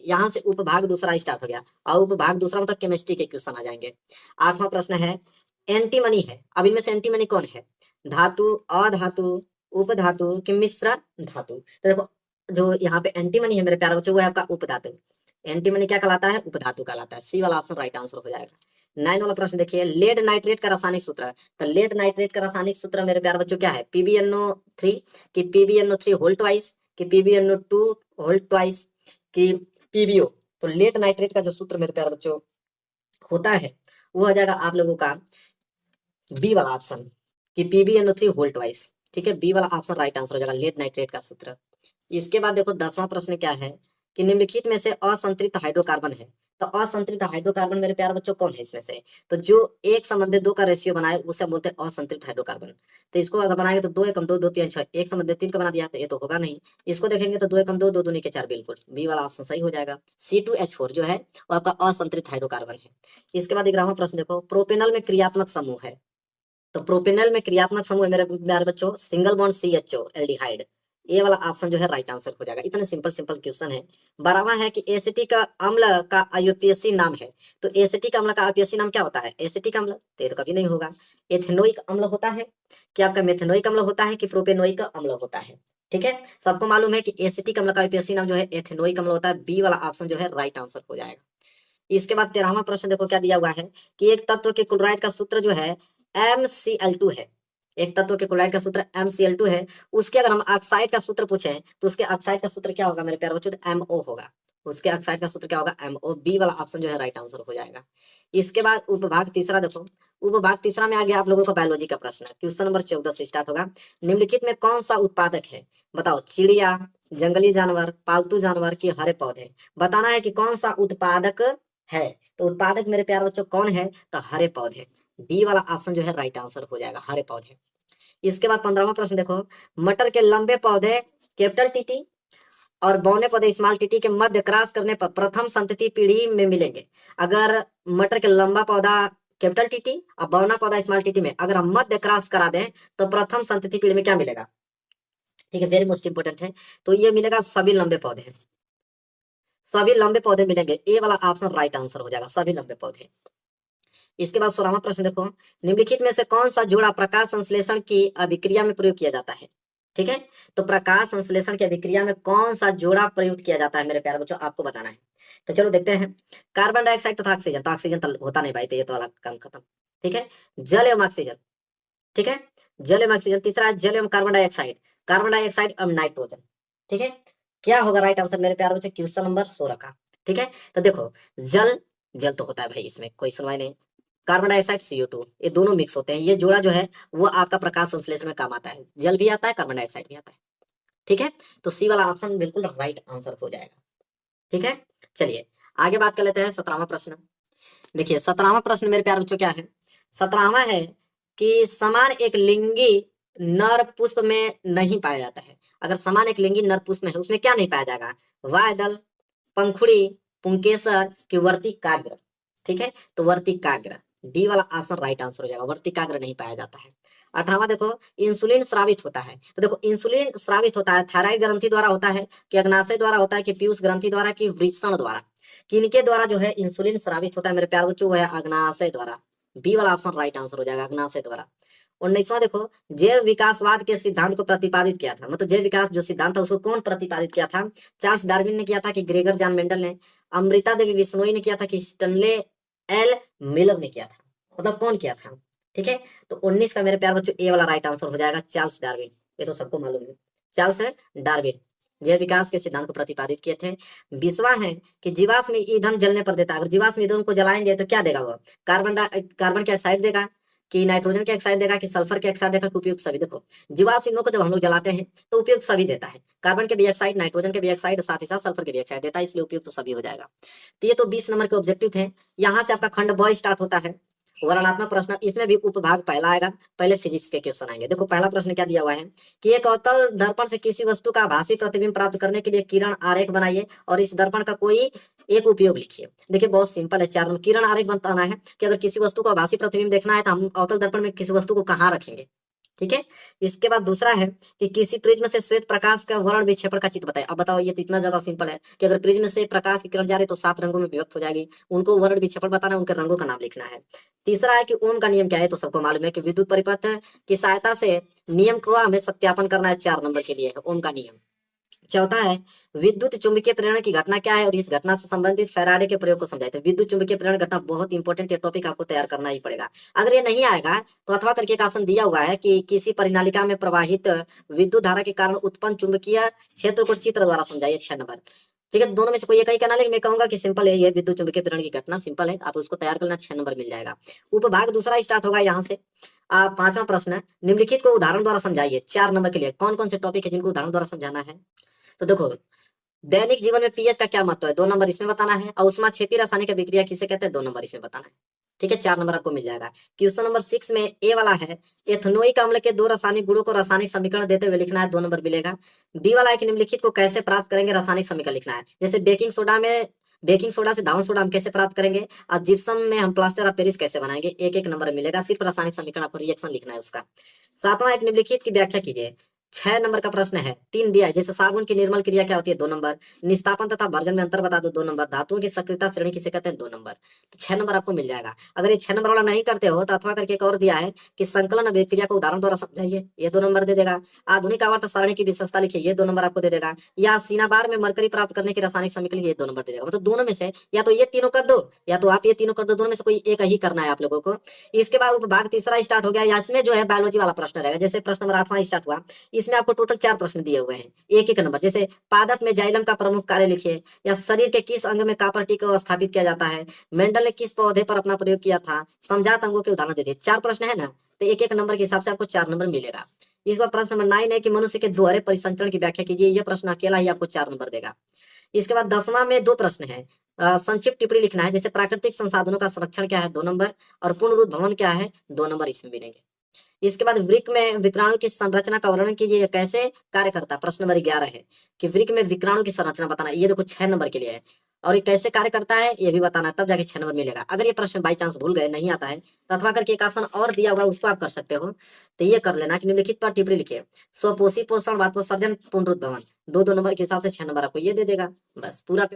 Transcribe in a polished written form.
यहाँ से उपभाग दूसरा स्टार्ट हो गया, और उपभाग दूसरा मतलब केमिस्ट्री के क्वेश्चन आ जाएंगे। 8वां प्रश्न है एंटीमनी है, अब इनमें से एंटीमनी कौन है? धातु, अधातु, उपधातु कि मिश्र धातु? तो देखो जो यहाँ पे एंटीमनी है मेरे प्यारे बच्चों वो है आपका उपधातु। एंटीमनी क्या कहलाता है? उपधातु कहलाता है। सी वाला ऑप्शन राइट आंसर हो जाएगा। 9 वाला प्रश्न देखिए लेड नाइट्रेट का रासायनिक सूत्र। तो लेड नाइट्रेट का रासायनिक सूत्र मेरे प्यारे बच्चों क्या है? PbNO3 कि PbNO3 होल ट्वाइस कि PbNO2 होल ट्वाइस कि PbO। तो लेड नाइट्रेट का जो सूत्र मेरे प्यारे बच्चों होता है वो हो जाएगा आप लोगों का बी वाला ऑप्शन कि PbNO3 होल ट्वाइस। ठीक है, बी वाला ऑप्शन राइट आंसर हो जाएगा लेड नाइट्रेट का सूत्र। इसके बाद देखो 10वां प्रश्न क्या है कि निम्नलिखित में से असंतृप्त हाइड्रोकार्बन है। तो असंतृप्त हाइड्रोकार्बन मेरे प्यारे बच्चों कौन है इसमें से? तो जो 1:2 का रेशियो बनाए उसे बोलते हैं असंतृप्त हाइड्रोकार्बन। तो इसको अगर बनाएंगे तो 2 × 2 2 3 6 1:3 का बना दिया तो ये तो होगा नहीं। इसको देखेंगे तो 2 × 2 2 दूनी के 4 बिल्कुल बी वाला ऑप्शन सही हो जाएगा। C2H4 जो है वो आपका असंतृप्त हाइड्रोकार्बन है। इसके बाद 11वां प्रश्न देखो प्रोपेनल में क्रियात्मक समूह है। तो प्रोपेनल में क्रियात्मक समूह है मेरे प्यारे बच्चों सिंगल बॉन्ड CHO एल्डिहाइड। ये वाला ऑप्शन जो है राइट आंसर हो जाएगा। इतने सिंपल सिंपल क्वेश्चन है। 12वां है कि एसिटिक अम्ल का IUPAC नाम है। तो एसिटिक अम्ल का IUPAC नाम क्या होता है? एसिटिक अम्ल तो ये तो कभी नहीं होगा। एथेनोइक अम्ल होता है कि आपका मेथेनोइक अम्ल होता है कि प्रोपेनोइक अम्ल होता है? ठीक है, सबको मालूम है कि एसिटिक अम्ल का IUPAC नाम जो है एथेनोइक अम्ल होता है। बी वाला ऑप्शन जो है राइट आंसर हो जाएगा। इसके बाद 13वां प्रश्न देखो क्या दिया हुआ है कि एक तत्व के क्लोराइड का सूत्र जो है MCl2 है। एक तत्व के क्लोराइड का सूत्र MCl2 है। उसके अगर हम ऑक्साइड का सूत्र पूछें तो उसके ऑक्साइड का सूत्र क्या होगा मेरे प्यारे बच्चों? तो MO होगा। उसके ऑक्साइड का सूत्र क्या होगा? MO। बी वाला ऑप्शन जो है राइट आंसर हो जाएगा। इसके बाद उपभाग तीसरा देखो, उपभाग तीसरा में आ गया आप लोगों को बायोलॉजी का प्रश्न। क्वेश्चन नंबर 14 से स्टार्ट होगा। निम्नलिखित में कौन सा उत्पादक है? बताओ, चिड़िया, जंगली जानवर, पालतू जानवर की हरे पौधे? बताना है कि कौन सा उत्पादक है। तो उत्पादक मेरे प्यारे बच्चों कौन है? तो हरे पौधे। डी वाला ऑप्शन जो है राइट आंसर हो जाएगा, हरे पौधे। इसके बाद 15वां प्रश्न देखो, मटर के लंबे पौधे कैपिटल टीटी और बौने पौधे स्मॉल टीटी के मध्य क्रॉस करने पर प्रथम संतति पीढ़ी में मिलेंगे। अगर मटर के लंबा पौधा कैपिटल टीटी और बौना पौधा स्मॉल टीटी में अगर हम मध्य क्रॉस करा दें तो प्रथम संतति पीढ़ी में क्या मिलेगा? ठीक है, वेरी मोस्ट इंपोर्टेंट है। तो ये मिलेगा सभी लंबे पौधे, सभी लंबे पौधे मिलेंगे। ए वाला ऑप्शन राइट आंसर हो जाएगा, सभी लंबे पौधे। इसके बाद 16वां प्रश्न देखो, निम्नलिखित में से कौन सा जोड़ा प्रकाश संश्लेषण की अभिक्रिया में प्रयोग किया जाता है? ठीक है, तो प्रकाश संश्लेषण की अभिक्रिया में कौन सा जोड़ा प्रयुक्त किया जाता है मेरे प्यारे बच्चों, आपको बताना है। तो चलो देखते हैं। कार्बन डाइऑक्साइड तथा ऑक्सीजन, तो ऑक्सीजन तो होता नहीं भाई, तो ये तो वाला काम खत्म। ठीक है, जल एवं ऑक्सीजन। ठीक है, जल एवं ऑक्सीजन। तीसरा है जल एवं कार्बन डाइऑक्साइड, कार्बन डाइऑक्साइड एवं नाइट्रोजन। ठीक है, क्या होगा राइट आंसर मेरे प्यारे बच्चों क्वेश्चन नंबर 16 का? ठीक है, तो देखो जल, जल तो होता है भाई, इसमें कोई सुनवाई नहीं। कार्बन डाइऑक्साइड CO2 ये दोनों मिक्स होते हैं, ये जोड़ा जो है वो आपका प्रकाश संश्लेषण में काम आता है। जल भी आता है, कार्बन डाइऑक्साइड भी आता है। ठीक है, तो सी वाला ऑप्शन बिल्कुल राइट आंसर हो जाएगा। ठीक है, चलिए आगे बात कर लेते हैं 17वां प्रश्न। देखिए 17वां प्रश्न मेरे प्यारे बच्चों क्या है? 17वां है कि समान एक लिंगी नर पुष्प में नहीं पाया जाता है। अगर समान एक लिंगी नर पुष्प में है उसमें क्या नहीं पाया जाएगा? वायदल, पंखुड़ी, पुंकेसर की वर्तिकाग्र। ठीक है, तो वर्तिकाग्र डी वाला ऑप्शन राइट आंसर हो जाएगा, वर्तिकाग्र नहीं पाया जाता है। 18वां देखो, इंसुलिन स्रावित होता है। तो देखो इंसुलिन स्रावित होता है थायराइड ग्रंथि द्वारा होता है कि अग्नाशय द्वारा होता है कि पीयूष ग्रंथि द्वारा कि वृषण द्वारा? किनके द्वारा जो है इंसुलिन स्रावित होता है मेरे प्यारे बच्चों? वो है अग्नाशय द्वारा। बी वाला ऑप्शन राइट आंसर हो जाएगा, अग्नाशय द्वारा। 19वां देखो, जैव विकासवाद के सिद्धांत को प्रतिपादित किया था, मतलब जैव विकास जो सिद्धांत था उसको कौन प्रतिपादित किया था? चार्ल्स डार्विन ने किया था कि ग्रेगर जॉन मेंडल ने? अमृता देवी बिश्नोई ने किया था कि स्टनले एल मिलर ने किया था? मतलब कौन किया था? ठीक है, तो 19 का मेरे प्यार बच्चों ए वाला राइट आंसर हो जाएगा, चार्ल्स डार्विन। ये तो सबको मालूम है, चार्ल्स डार्विन जैव विकास के सिद्धांत को प्रतिपादित किए थे। 20वां है कि जीवाश्म ईंधन जलने पर देता है। अगर जीवाश्म ईंधन को जलाएंगे तो क्या देगा वो? कार्बन के ऑक्साइड देगा कि नाइट्रोजन के ऑक्साइड देगा कि सल्फर के ऑक्साइड देगा कि उपयुक्त सभी? देखो जीवाश्म ईंधनों को जब हम लोग जलाते हैं तो उपयुक्त सभी देता है, कार्बन के भी ऑक्साइड, नाइट्रोजन के भी ऑक्साइड, साथ ही साथ सल्फर के भी ऑक्साइड देता है, इसलिए उपयुक्त तो सभी हो जाएगा। तो ये तो 20 नंबर के ऑब्जेक्टिव थे। यहाँ से आपका खंड ब स्टार्ट होता है, वर्णनात्मक प्रश्न। इसमें भी उपभाग पहला आएगा, पहले फिजिक्स के क्वेश्चन आएंगे। देखो पहला प्रश्न क्या दिया हुआ है कि एक अवतल दर्पण से किसी वस्तु का आभासी प्रतिबिंब प्राप्त करने के लिए किरण आरेख बनाइए और इस दर्पण का कोई एक उपयोग लिखिए। देखिए बहुत सिंपल है, 4 नंबर किरण आरेख बताना है कि अगर किसी वस्तु को आभासी प्रतिबिंब देखना है तो हम अवतल दर्पण में किसी वस्तु को कहाँ रखेंगे। ठीक है। इसके बाद दूसरा है कि किसी प्रिज्म से श्वेत प्रकाश का वर्ण विक्षेपण का चित्र बताए। अब बताओ, ये तो इतना ज्यादा सिंपल है कि अगर प्रिज्म से प्रकाश की किरण जा रही है तो 7 रंगों में विभक्त हो जाएगी, उनको वर्ण विक्षेपण बताना, उनके रंगों का नाम लिखना है। तीसरा है कि ओम का नियम क्या है, तो सबको मालूम है कि विद्युत परिपथ की सहायता से नियम को हमें सत्यापन करना है, 4 नंबर के लिए है ओम का नियम। चौथा है विद्युत चुंबकीय प्रेरण की घटना क्या है और इस घटना से संबंधित फैराडे के प्रयोग को समझाए। तो विद्युत चुंबकीय प्रेरण घटना बहुत इंपॉर्टेंट, ये टॉपिक आपको तैयार करना ही पड़ेगा। अगर ये नहीं आएगा तो अथवा करके एक ऑप्शन दिया हुआ है कि किसी परिनालिका में प्रवाहित विद्युत धारा के कारण उत्पन्न चुंबकीय क्षेत्र को चित्र द्वारा समझाइए, 6 नंबर। ठीक है, दोनों में से कोई एक ही करना, लेकिन मैं कहूंगा कि सिंपल है, ये विद्युत चुंबकीय प्रेरण की घटना सिंपल है, आप उसको तैयार करना, 6 नंबर मिल जाएगा। उपभाग दूसरा स्टार्ट होगा यहाँ से। पांचवा प्रश्न है, निम्नलिखित को उदाहरण द्वारा समझाइए, 4 नंबर के लिए। कौन कौन से टॉपिक है जिनको उदाहरण द्वारा समझाना है? तो देखो, दैनिक जीवन में पीएच का क्या महत्व है, 2 नंबर इसमें बताना है। और ऊष्मा क्षेपी रासायनिक अभिक्रिया किसे कहते हैं, 2 नंबर इसमें बताना है। ठीक है, 4 नंबर आपको मिल जाएगा। क्वेश्चन नंबर 6 में ए वाला है, एथनोइक अम्ल के 2 रासायनिक गुणों को रासायनिक समीकरण देते हुए लिखना है, 2 नंबर मिलेगा। बी वाला है कि निम्नलिखित को कैसे प्राप्त करेंगे, रासायनिक समीकरण लिखना है। जैसे बेकिंग सोडा से धावन सोडा हम कैसे प्राप्त करेंगे, और जिप्सम में हम प्लास्टर ऑफ पेरिस कैसे बनाएंगे, एक एक नंबर मिलेगा। सिर्फ रासायनिक समीकरण आपको रिएक्शन लिखना है उसका। 7वां एक निम्नलिखित की व्याख्या कीजिए, 6 नंबर का प्रश्न है। 3 दिया है, जैसे साबुन की निर्मल क्रिया क्या होती है, 2 नंबर। निस्तापन तथा भर्जन में अंतर बता दो, 2 नंबर। धातुओं की सक्रियता श्रेणी किसे कहते हैं, 2 नंबर। तो 6 नंबर आपको मिल जाएगा। अगर ये 6 नंबर वाला नहीं करते हो तो अथवा करके एक और दिया है कि संकलन अभिक्रिया को उदाहरण द्वारा समझाइए, ये 2 नंबर दे देगा। आधुनिक आवर्त सारणी की विशेषता लिखिए, ये 2 नंबर आपको दे देगा। या सीनाबार में मरकरी प्राप्त करने की रासायनिक समीकरण, ये 2 नंबर दे देगा। मतलब दोनों में से या तो ये तीनों कर दो या तो आप ये तीनों कर दो, दोनों में से कोई एक ही करना है आप लोगों को। इसके बाद उपभाग तीसरा स्टार्ट हो गया, या इसमें जो है बायोलॉजी वाला प्रश्न रहेगा। जैसे प्रश्न नंबर 8वां स्टार्ट हुआ, इसमें आपको टोटल 4 प्रश्न दिए हुए हैं, एक एक नंबर। जैसे पादप में जाइलम का प्रमुख कार्य लिखिए, या शरीर के किस अंग में कॉपर टी को स्थापित किया जाता है, मेंडल ने किस पौधे पर अपना प्रयोग किया था, समझात अंगों के उदाहरण दे दिए। 4 प्रश्न है ना, तो एक एक नंबर के हिसाब से आपको 4 नंबर मिलेगा। इस बार प्रश्न नंबर 9 है कि मनुष्य के दोहरे परिसंचरण की व्याख्या कीजिए, यह प्रश्न अकेला ही आपको 4 नंबर देगा। इसके बाद 10वां में 2 प्रश्न है, संक्षिप्त टिप्पणी लिखना है। जैसे प्राकृतिक संसाधनों का संरक्षण क्या है, 2 नंबर। और पूर्ण रूप भवन क्या है, 2 नंबर इसमें मिलेंगे। इसके बाद वृक्क में विक्राणु की संरचना का वर्णन कीजिए, यह कैसे कार्य करता है। प्रश्न नंबर 11 है कि वृक्क में विक्राणु की संरचना बताना, ये देखो 6 नंबर के लिए है। और ये कैसे कार्य करता है ये भी बताना है, तब जाके 6 नंबर मिलेगा। अगर ये प्रश्न बाई चांस भूल गए, नहीं आता है, तो अथवा करके एक ऑप्शन और दिया हुआ है, उसको आप कर सकते हो। तो ये कर लेना कि निम्नलिखित पर टिप्पणी लिखिए, स्वपोषी पोषण, वातपोषण, पूर्ण रूप भवन, 2 2 नंबर के हिसाब से 6 नंबर आपको ये दे देगा। बस पूरा